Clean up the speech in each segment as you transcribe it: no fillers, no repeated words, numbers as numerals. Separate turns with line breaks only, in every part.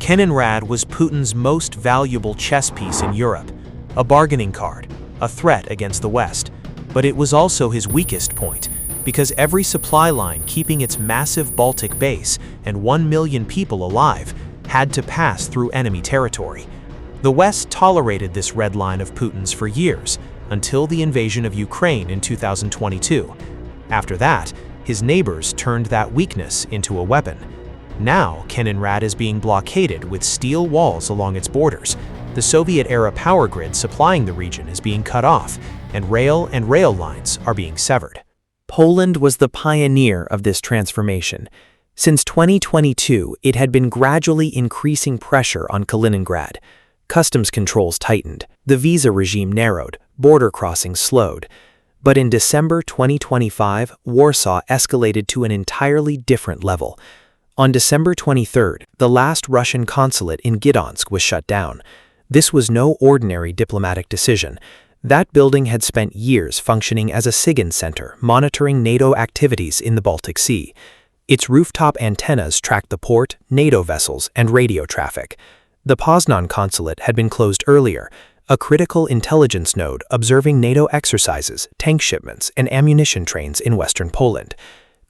Kaliningrad was Putin's most valuable chess piece in Europe, a bargaining card, a threat against the West. But it was also his weakest point, because every supply line keeping its massive Baltic base and 1 million people alive had to pass through enemy territory. The West tolerated this red line of Putin's for years, until the invasion of Ukraine in 2022. After that, his neighbors turned that weakness into a weapon. Now, Kaliningrad is being blockaded with steel walls along its borders. The Soviet-era power grid supplying the region is being cut off, and rail lines are being severed.
Poland was the pioneer of this transformation. Since 2022, it had been gradually increasing pressure on Kaliningrad. Customs controls tightened, the visa regime narrowed, border crossings slowed. But in December 2025, Warsaw escalated to an entirely different level. On December 23rd, the last Russian consulate in Gdansk was shut down. This was no ordinary diplomatic decision. That building had spent years functioning as a SIGINT center, monitoring NATO activities in the Baltic Sea. Its rooftop antennas tracked the port, NATO vessels, and radio traffic. The Poznan consulate had been closed earlier, a critical intelligence node observing NATO exercises, tank shipments, and ammunition trains in western Poland.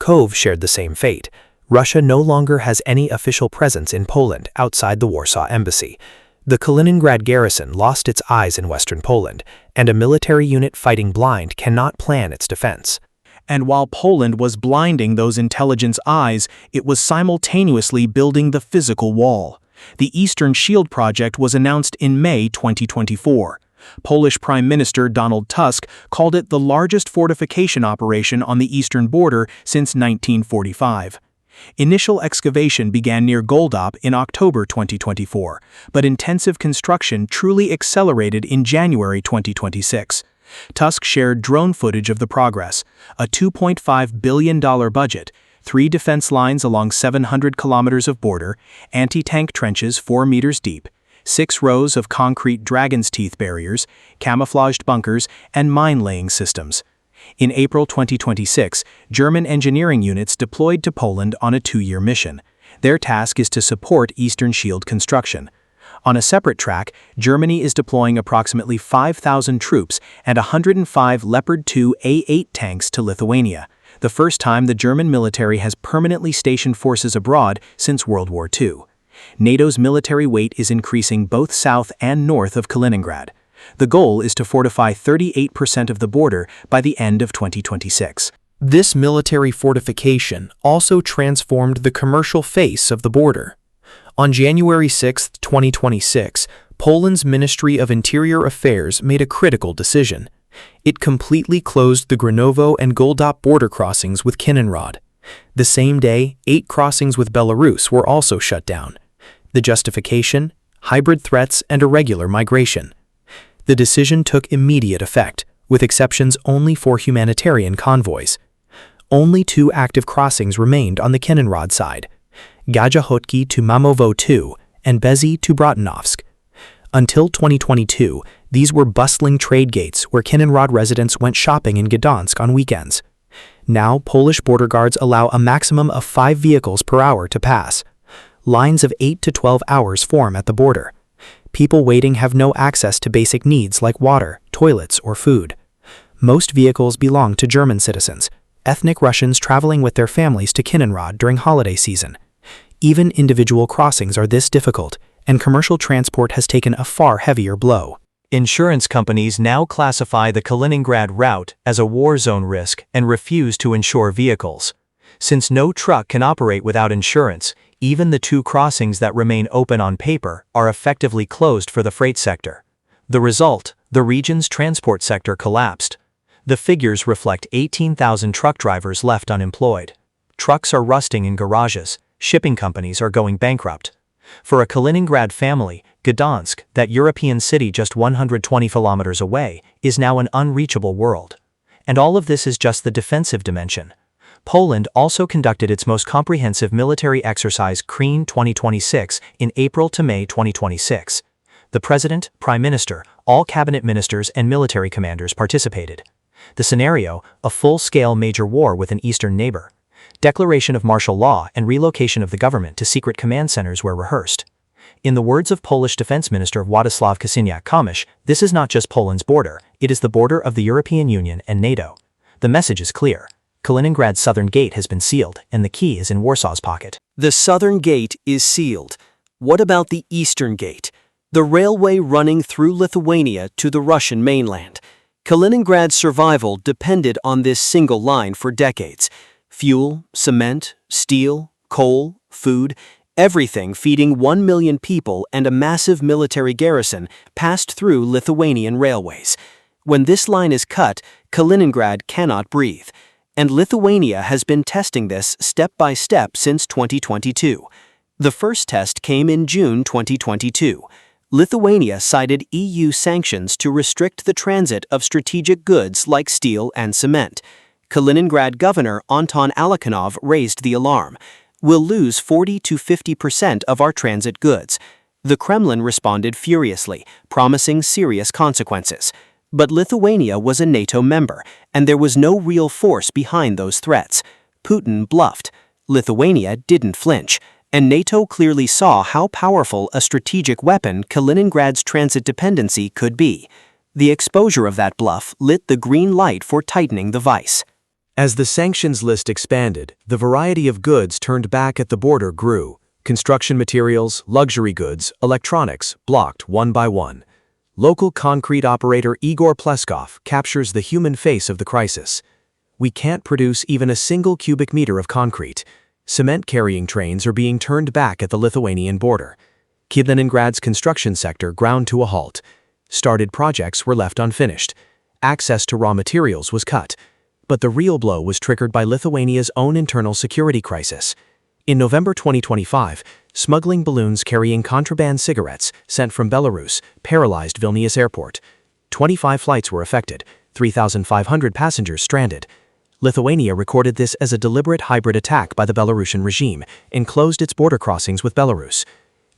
Kyiv shared the same fate. Russia no longer has any official presence in Poland outside the Warsaw embassy. The Kaliningrad garrison lost its eyes in western Poland, and a military unit fighting blind cannot plan its defense.
And while Poland was blinding those intelligence eyes, it was simultaneously building the physical wall. The Eastern Shield Project was announced in May 2024. Polish Prime Minister Donald Tusk called it the largest fortification operation on the eastern border since 1945. Initial excavation began near Goldop in October 2024, but intensive construction truly accelerated in January 2026. Tusk shared drone footage of the progress, a $2.5 billion budget, 3 defense lines along 700 kilometers of border, anti-tank trenches 4 meters deep, 6 rows of concrete dragon's teeth barriers, camouflaged bunkers, and mine-laying systems. In April 2026, German engineering units deployed to Poland on a 2-year mission. Their task is to support Eastern Shield construction. On a separate track, Germany is deploying approximately 5,000 troops and 105 Leopard 2 A8 tanks to Lithuania, the first time the German military has permanently stationed forces abroad since World War II. NATO's military weight is increasing both south and north of Kaliningrad. The goal is to fortify 38% of the border by the end of 2026.
This military fortification also transformed the commercial face of the border. On January 6, 2026, Poland's Ministry of Interior Affairs made a critical decision. It completely closed the Granovo and Goldop border crossings with Kaliningrad. The same day, 8 crossings with Belarus were also shut down. The justification? Hybrid threats and irregular migration. The decision took immediate effect, with exceptions only for humanitarian convoys. Only 2 active crossings remained on the Kaliningrad side, Gajahotki to Mamovo II and Bezy to Bratanovsk. Until 2022, these were bustling trade gates where Kaliningrad residents went shopping in Gdansk on weekends. Now, Polish border guards allow a maximum of 5 vehicles per hour to pass. Lines of 8 to 12 hours form at the border. People waiting have no access to basic needs like water, toilets, or food. Most vehicles belong to German citizens, ethnic Russians traveling with their families to Kaliningrad during holiday season. Even individual crossings are this difficult, and commercial transport has taken a far heavier blow.
Insurance companies now classify the Kaliningrad route as a war zone risk and refuse to insure vehicles. Since no truck can operate without insurance, even the 2 crossings that remain open on paper are effectively closed for the freight sector. The result, the region's transport sector collapsed. The figures reflect 18,000 truck drivers left unemployed. Trucks are rusting in garages, shipping companies are going bankrupt. For a Kaliningrad family, Gdansk, that European city just 120 kilometers away, is now an unreachable world. And all of this is just the defensive dimension. Poland also conducted its most comprehensive military exercise Kreen 2026 in April to May 2026. The President, Prime Minister, all cabinet ministers and military commanders participated. The scenario, a full-scale major war with an eastern neighbor. Declaration of martial law and relocation of the government to secret command centers were rehearsed.
In the words of Polish Defense Minister Władysław Kosiniak-Kamysz, this is not just Poland's border, it is the border of the European Union and NATO. The message is clear. Kaliningrad's southern gate has been sealed, and the key is in Warsaw's pocket.
The southern gate is sealed. What about the eastern gate? The railway running through Lithuania to the Russian mainland. Kaliningrad's survival depended on this single line for decades. Fuel, cement, steel, coal, food, everything feeding 1 million people and a massive military garrison passed through Lithuanian railways. When this line is cut, Kaliningrad cannot breathe. And Lithuania has been testing this step by step since 2022. The first test came in June 2022. Lithuania cited EU sanctions to restrict the transit of strategic goods like steel and cement. Kaliningrad Governor Anton Alekhanov raised the alarm. We'll lose 40 to 50% of our transit goods. The Kremlin responded furiously, promising serious consequences. But Lithuania was a NATO member, and there was no real force behind those threats. Putin bluffed. Lithuania didn't flinch, and NATO clearly saw how powerful a strategic weapon Kaliningrad's transit dependency could be. The exposure of that bluff lit the green light for tightening the vice.
As the sanctions list expanded, the variety of goods turned back at the border grew. Construction materials, luxury goods, electronics blocked one by one. Local concrete operator Igor Pleskov captures the human face of the crisis. We can't produce even a single cubic meter of concrete. Cement-carrying trains are being turned back at the Lithuanian border. Kaliningrad's construction sector ground to a halt. Started projects were left unfinished. Access to raw materials was cut. But the real blow was triggered by Lithuania's own internal security crisis. In November 2025, smuggling balloons carrying contraband cigarettes sent from Belarus paralyzed Vilnius airport. 25 flights were affected, 3,500 passengers stranded. Lithuania recorded this as a deliberate hybrid attack by the Belarusian regime and closed its border crossings with Belarus.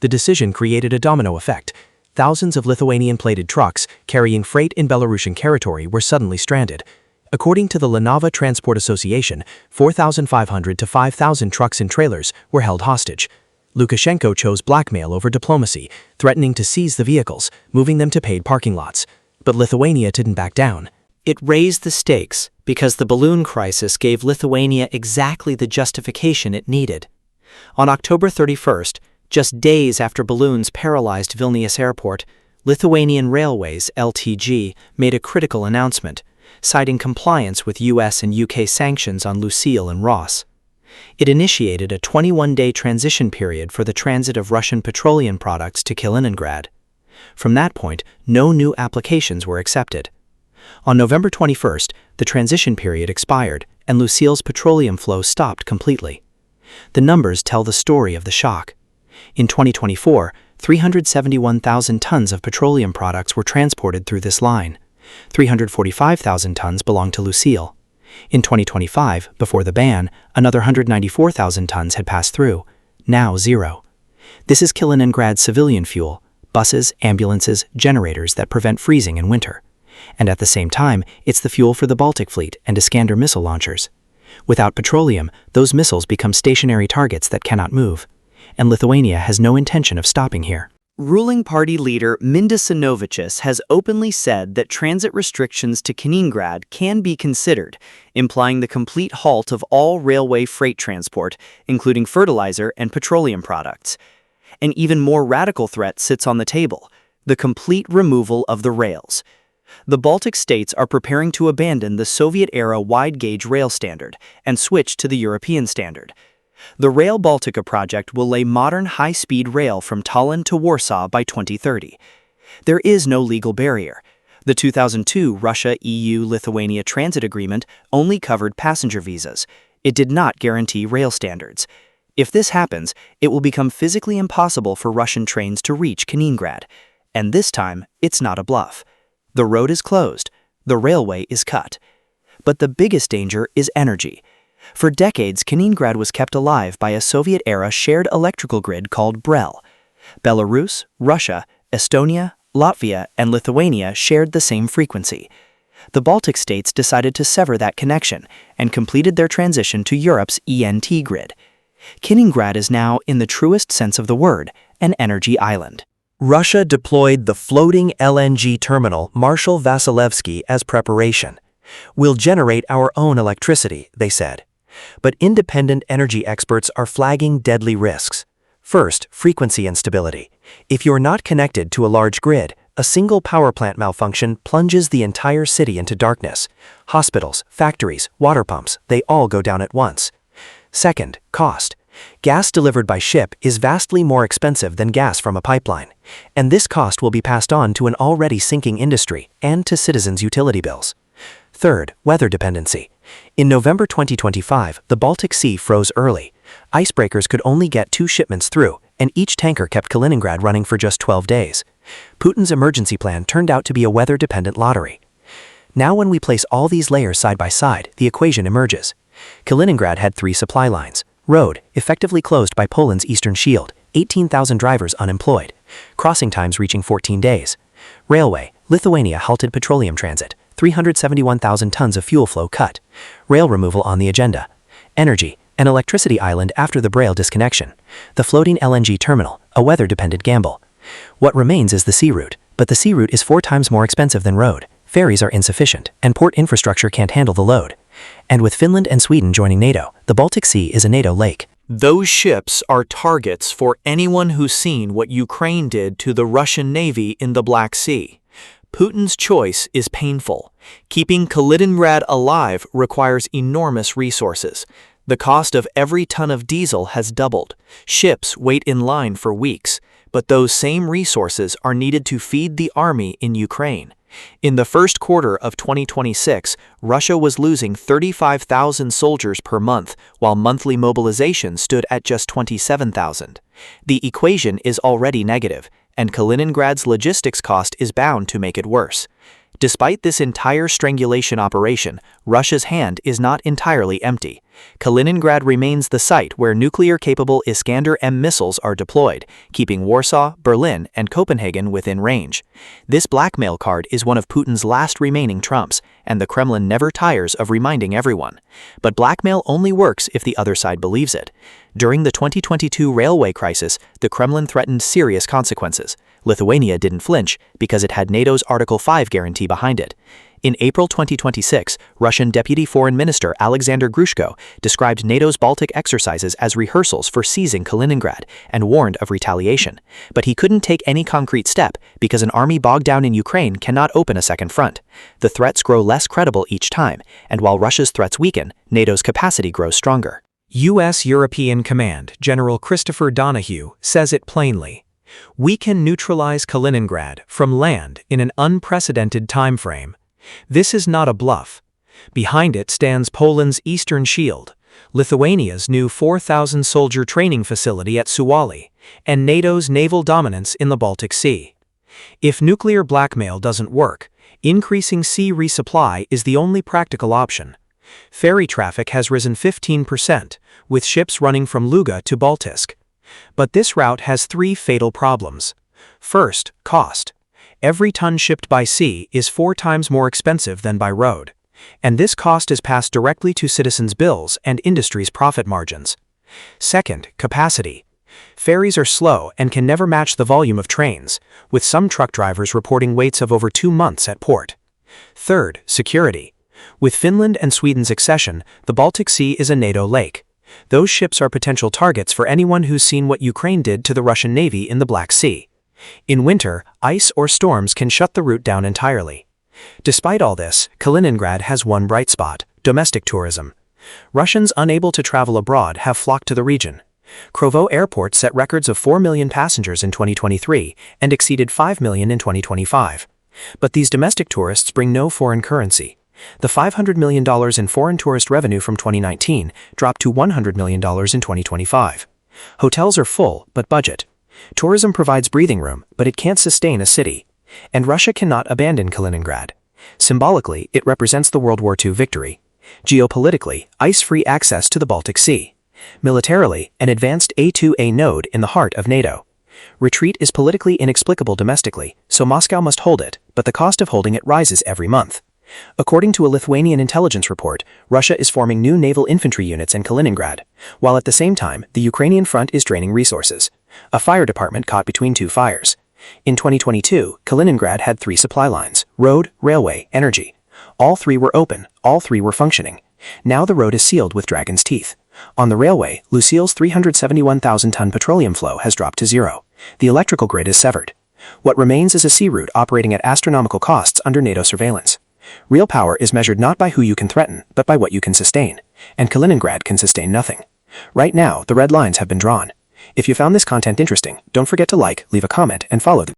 The decision created a domino effect. Thousands of Lithuanian-plated trucks carrying freight in Belarusian territory were suddenly stranded. According to the Linava Transport Association, 4,500 to 5,000 trucks and trailers were held hostage. Lukashenko chose blackmail over diplomacy, threatening to seize the vehicles, moving them to paid parking lots. But Lithuania didn't back down.
It raised the stakes because the balloon crisis gave Lithuania exactly the justification it needed. On October 31st, just days after balloons paralyzed Vilnius airport, Lithuanian Railways (LTG) made a critical announcement, citing compliance with US and UK sanctions on Lucille and Ross. It initiated a 21-day transition period for the transit of Russian petroleum products to Kaliningrad. From that point, no new applications were accepted. On November 21st, the transition period expired, and Lucille's petroleum flow stopped completely. The numbers tell the story of the shock. In 2024, 371,000 tons of petroleum products were transported through this line. 345,000 tons belonged to Lucille. In 2025, before the ban, another 194,000 tons had passed through. Now zero. This is Kaliningrad's civilian fuel, buses, ambulances, generators that prevent freezing in winter. And at the same time, it's the fuel for the Baltic Fleet and Iskander missile launchers. Without petroleum, those missiles become stationary targets that cannot move. And Lithuania has no intention of stopping here.
Ruling party leader Minda Sinovičius has openly said that transit restrictions to Kaliningrad can be considered, implying the complete halt of all railway freight transport, including fertilizer and petroleum products. An even more radical threat sits on the table: the complete removal of the rails. The Baltic states are preparing to abandon the Soviet-era wide-gauge rail standard and switch to the European standard. The Rail Baltica project will lay modern high-speed rail from Tallinn to Warsaw by 2030. There is no legal barrier. The 2002 Russia-EU-Lithuania transit agreement only covered passenger visas. It did not guarantee rail standards. If this happens, it will become physically impossible for Russian trains to reach Kaliningrad. And this time, it's not a bluff. The road is closed. The railway is cut. But the biggest danger is energy. For decades, Kaliningrad was kept alive by a Soviet-era shared electrical grid called BREL. Belarus, Russia, Estonia, Latvia, and Lithuania shared the same frequency. The Baltic states decided to sever that connection and completed their transition to Europe's ENT grid. Kaliningrad is now, in the truest sense of the word, and energy island. Russia deployed the floating LNG terminal Marshal Vasilevsky as preparation. We'll generate our own electricity, they said. But independent energy experts are flagging deadly risks. First, frequency instability. If you're not connected to a large grid, a single power plant malfunction plunges the entire city into darkness. Hospitals, factories, water pumps, they all go down at once. Second, cost. Gas delivered by ship is vastly more expensive than gas from a pipeline, and this cost will be passed on to an already sinking industry and to citizens' utility bills. Third, weather dependency. In November 2025, the Baltic Sea froze early. Icebreakers could only get 2 shipments through, and each tanker kept Kaliningrad running for just 12 days. Putin's emergency plan turned out to be a weather-dependent lottery. Now when we place all these layers side by side, the equation emerges. Kaliningrad had 3 supply lines. Road, effectively closed by Poland's eastern shield, 18,000 drivers unemployed. Crossing times reaching 14 days. Railway, Lithuania halted petroleum transit, 371,000 tons of fuel flow cut. Rail removal on the agenda. Energy, an electricity island after the Braille disconnection. The floating LNG terminal, a weather-dependent gamble. What remains is the sea route, but the sea route is 4 times more expensive than road. Ferries are insufficient, and port infrastructure can't handle the load. And with Finland and Sweden joining NATO, the Baltic Sea is a NATO lake.
Those ships are targets for anyone who's seen what Ukraine did to the Russian Navy in the Black Sea. Putin's choice is painful. Keeping Kaliningrad alive requires enormous resources. The cost of every ton of diesel has doubled. Ships wait in line for weeks, but those same resources are needed to feed the army in Ukraine. In the first quarter of 2026, Russia was losing 35,000 soldiers per month, while monthly mobilization stood at just 27,000. The equation is already negative, and Kaliningrad's logistics cost is bound to make it worse. Despite this entire strangulation operation, Russia's hand is not entirely empty. Kaliningrad remains the site where nuclear-capable Iskander-M missiles are deployed, keeping Warsaw, Berlin, and Copenhagen within range. This blackmail card is one of Putin's last remaining trumps, and the Kremlin never tires of reminding everyone. But blackmail only works if the other side believes it. During the 2022 railway crisis, the Kremlin threatened serious consequences. Lithuania didn't flinch because it had NATO's Article 5 guarantee behind it. In April 2026, Russian Deputy Foreign Minister Alexander Grushko described NATO's Baltic exercises as rehearsals for seizing Kaliningrad and warned of retaliation. But he couldn't take any concrete step because an army bogged down in Ukraine cannot open a second front. The threats grow less credible each time, and while Russia's threats weaken, NATO's capacity grows stronger.
U.S. European Command General Christopher Donahue says it plainly. We can neutralize Kaliningrad from land in an unprecedented time frame. This is not a bluff. Behind it stands Poland's Eastern Shield, Lithuania's new 4,000-soldier training facility at Suwałki, and NATO's naval dominance in the Baltic Sea. If nuclear blackmail doesn't work, increasing sea resupply is the only practical option. Ferry traffic has risen 15%, with ships running from Luga to Baltisk. But this route has 3 fatal problems. First, cost. Every ton shipped by sea is 4 times more expensive than by road, and this cost is passed directly to citizens' bills and industry's profit margins. Second, capacity. Ferries are slow and can never match the volume of trains, with some truck drivers reporting waits of over 2 months at port. Third, security. With Finland and Sweden's accession, the Baltic Sea is a NATO lake. Those ships are potential targets for anyone who's seen what Ukraine did to the Russian Navy in the Black Sea. In winter, ice or storms can shut the route down entirely. Despite all this, Kaliningrad has one bright spot: domestic tourism. Russians unable to travel abroad have flocked to the region. Krovo Airport set records of 4 million passengers in 2023 and exceeded 5 million in 2025. But these domestic tourists bring no foreign currency. The $500 million in foreign tourist revenue from 2019 dropped to $100 million in 2025. Hotels are full, but budget. Tourism provides breathing room, but it can't sustain a city. And Russia cannot abandon Kaliningrad. Symbolically, it represents the World War II victory. Geopolitically, ice-free access to the Baltic Sea. Militarily, an advanced A2A node in the heart of NATO. Retreat is politically inexplicable domestically, so Moscow must hold it, but the cost of holding it rises every month. According to a Lithuanian intelligence report, Russia is forming new naval infantry units in Kaliningrad, while at the same time, the Ukrainian front is draining resources.
A fire department caught between two fires. In 2022, Kaliningrad had 3 supply lines: road, railway, energy. All 3 were open, all 3 were functioning. Now the road is sealed with dragon's teeth. On the railway, Lucille's 371,000-ton petroleum flow has dropped to zero. The electrical grid is severed. What remains is a sea route operating at astronomical costs under NATO surveillance. Real power is measured not by who you can threaten, but by what you can sustain. And Kaliningrad can sustain nothing. Right now, the red lines have been drawn. If you found this content interesting, don't forget to like, leave a comment, and follow the